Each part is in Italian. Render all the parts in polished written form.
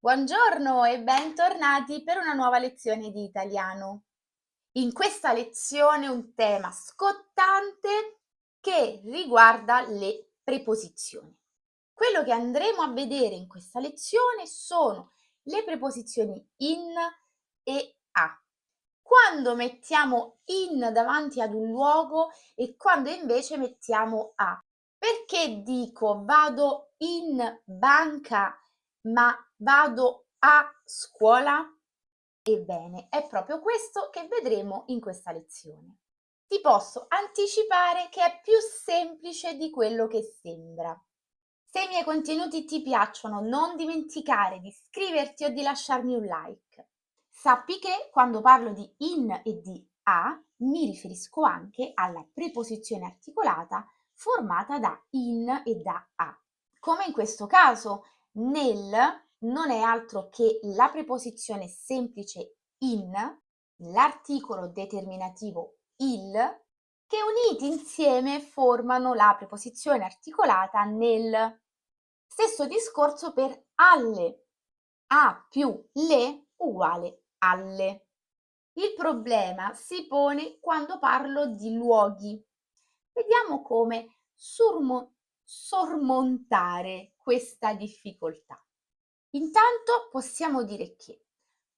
Buongiorno e bentornati per una nuova lezione di italiano. In questa lezione un tema scottante che riguarda le preposizioni. Quello che andremo a vedere in questa lezione sono le preposizioni in e a. Quando mettiamo in davanti ad un luogo e quando invece mettiamo a. Perché dico vado in banca ma vado a scuola? Ebbene, è proprio questo che vedremo in questa lezione. Ti posso anticipare che è più semplice di quello che sembra. Se i miei contenuti ti piacciono, non dimenticare di iscriverti o di lasciarmi un like. Sappi che quando parlo di in e di a, mi riferisco anche alla preposizione articolata formata da in e da a. Come in questo caso, nel non è altro che la preposizione semplice in, l'articolo determinativo il, che uniti insieme formano la preposizione articolata nel. Stesso discorso per alle. A più le uguale alle. Il problema si pone quando parlo di luoghi. Vediamo come sormontare questa difficoltà. Intanto possiamo dire che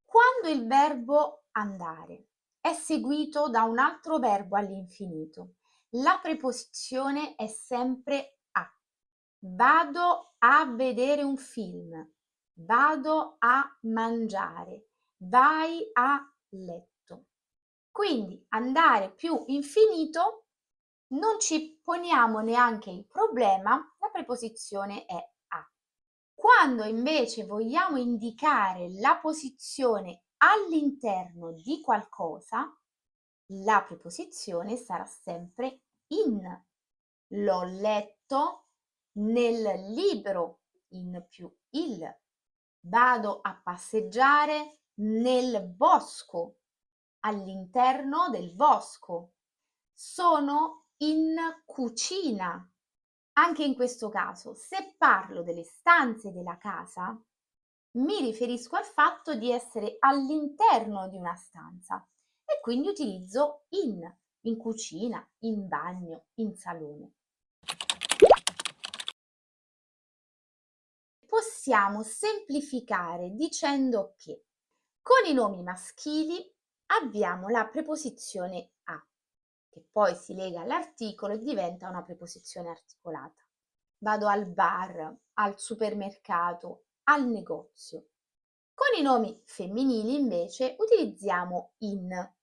quando il verbo andare è seguito da un altro verbo all'infinito, la preposizione è sempre a. Vado a vedere un film, vado a mangiare, vai a letto. Quindi andare più infinito non ci poniamo neanche il problema, la preposizione è a. Quando invece vogliamo indicare la posizione all'interno di qualcosa, la preposizione sarà sempre in. L'ho letto nel libro, in più il. Vado a passeggiare nel bosco, all'interno del bosco. Sono in cucina. Anche in questo caso, se parlo delle stanze della casa, mi riferisco al fatto di essere all'interno di una stanza e quindi utilizzo in cucina, in bagno, in salone. Possiamo semplificare dicendo che con i nomi maschili abbiamo la preposizione a, che poi si lega all'articolo e diventa una preposizione articolata. Vado al bar, al supermercato, al negozio. Con i nomi femminili invece utilizziamo in.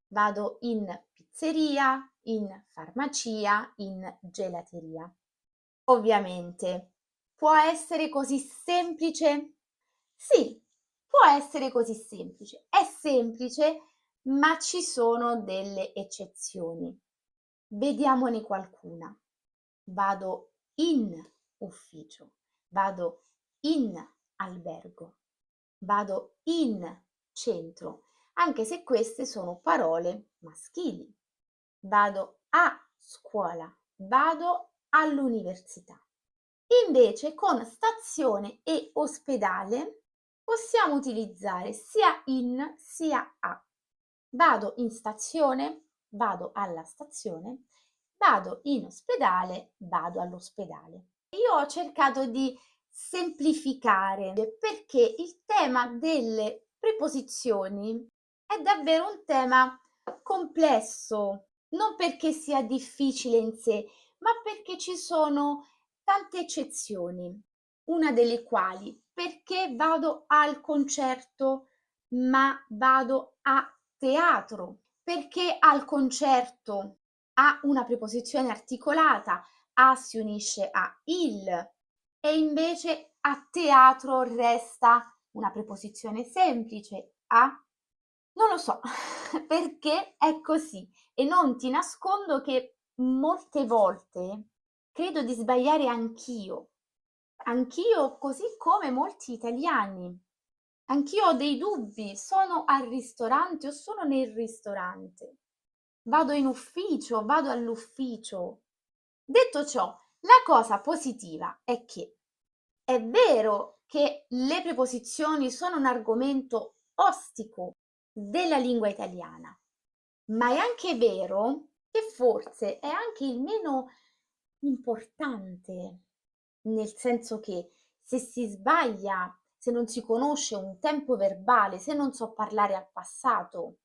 Vado in pizzeria, in farmacia, in gelateria. Ovviamente, può essere così semplice? Sì, può essere così semplice. È semplice, ma ci sono delle eccezioni. Vediamone qualcuna. Vado in ufficio, vado in albergo, vado in centro, anche se queste sono parole maschili. Vado a scuola, vado all'università. Invece con stazione e ospedale possiamo utilizzare sia in sia a. Vado in stazione, vado alla stazione, vado in ospedale, vado all'ospedale. Io ho cercato di semplificare perché il tema delle preposizioni è davvero un tema complesso, non perché sia difficile in sé, ma perché ci sono tante eccezioni, una delle quali perché vado al concerto ma vado a teatro, perché al concerto ha una preposizione articolata, a si unisce a il e invece a teatro resta una preposizione semplice, a. Non lo so perché è così e non ti nascondo che molte volte credo di sbagliare anch'io così come molti italiani. Anch'io ho dei dubbi, sono al ristorante o sono nel ristorante? Vado in ufficio, vado all'ufficio. Detto ciò, la cosa positiva è che è vero che le preposizioni sono un argomento ostico della lingua italiana, ma è anche vero che forse è anche il meno importante, nel senso che se si sbaglia, se non si conosce un tempo verbale, se non so parlare al passato,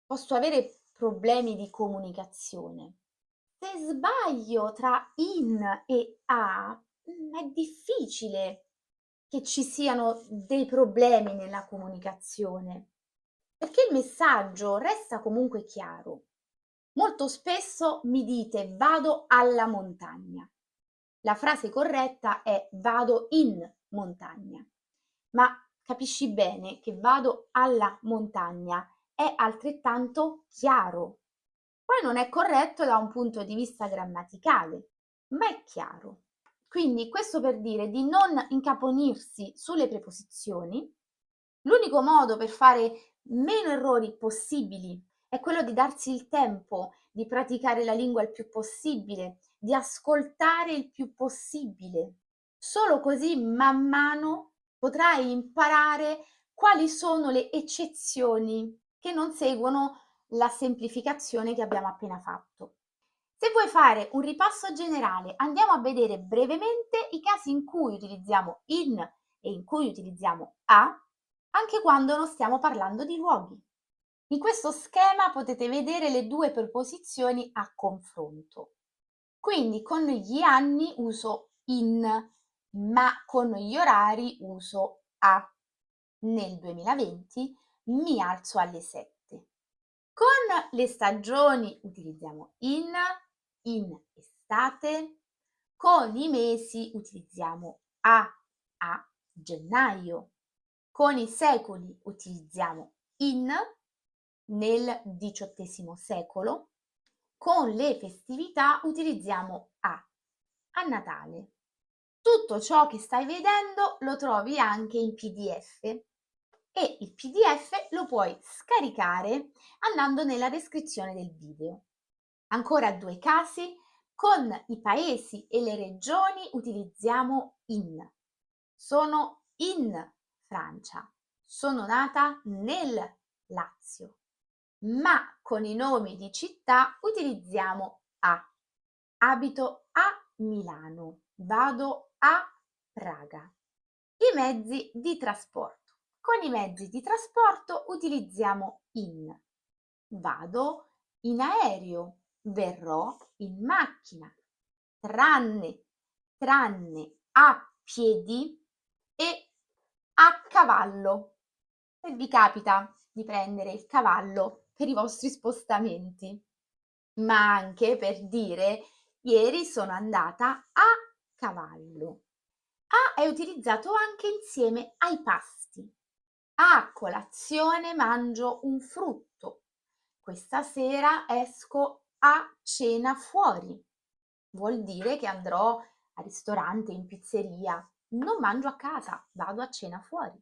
posso avere problemi di comunicazione. Se sbaglio tra in e a, è difficile che ci siano dei problemi nella comunicazione, perché il messaggio resta comunque chiaro. Molto spesso mi dite vado alla montagna. La frase corretta è vado in montagna, ma capisci bene che vado alla montagna è altrettanto chiaro. Poi non è corretto da un punto di vista grammaticale, ma è chiaro. Quindi questo per dire di non incaponirsi sulle preposizioni. L'unico modo per fare meno errori possibili è quello di darsi il tempo di praticare la lingua il più possibile, di ascoltare il più possibile. Solo così man mano potrai imparare quali sono le eccezioni che non seguono la semplificazione che abbiamo appena fatto. Se vuoi fare un ripasso generale, andiamo a vedere brevemente i casi in cui utilizziamo in e in cui utilizziamo a, anche quando non stiamo parlando di luoghi. In questo schema potete vedere le due preposizioni a confronto. Quindi con gli anni uso in, ma con gli orari uso a. Nel 2020 mi alzo alle 7. Con le stagioni utilizziamo in estate, con i mesi utilizziamo a gennaio, con i secoli utilizziamo in nel XVIII secolo, con le festività utilizziamo a Natale. Tutto ciò che stai vedendo lo trovi anche in PDF e il PDF lo puoi scaricare andando nella descrizione del video. Ancora due casi, con i paesi e le regioni utilizziamo in. Sono in Francia, sono nata nel Lazio, ma con i nomi di città utilizziamo a. Abito a Milano, vado a Praga. I mezzi di trasporto. Con i mezzi di trasporto utilizziamo in. Vado in aereo, verrò in macchina, tranne a piedi e a cavallo. Se vi capita di prendere il cavallo per i vostri spostamenti, ma anche per dire ieri sono andata a cavallo. A è utilizzato anche insieme ai pasti. A colazione mangio un frutto. Questa sera esco a cena fuori. Vuol dire che andrò al ristorante, in pizzeria. Non mangio a casa, vado a cena fuori.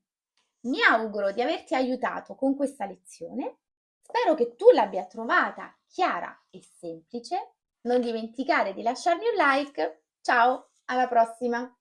Mi auguro di averti aiutato con questa lezione. Spero che tu l'abbia trovata chiara e semplice. Non dimenticare di lasciarmi un like. Ciao, alla prossima!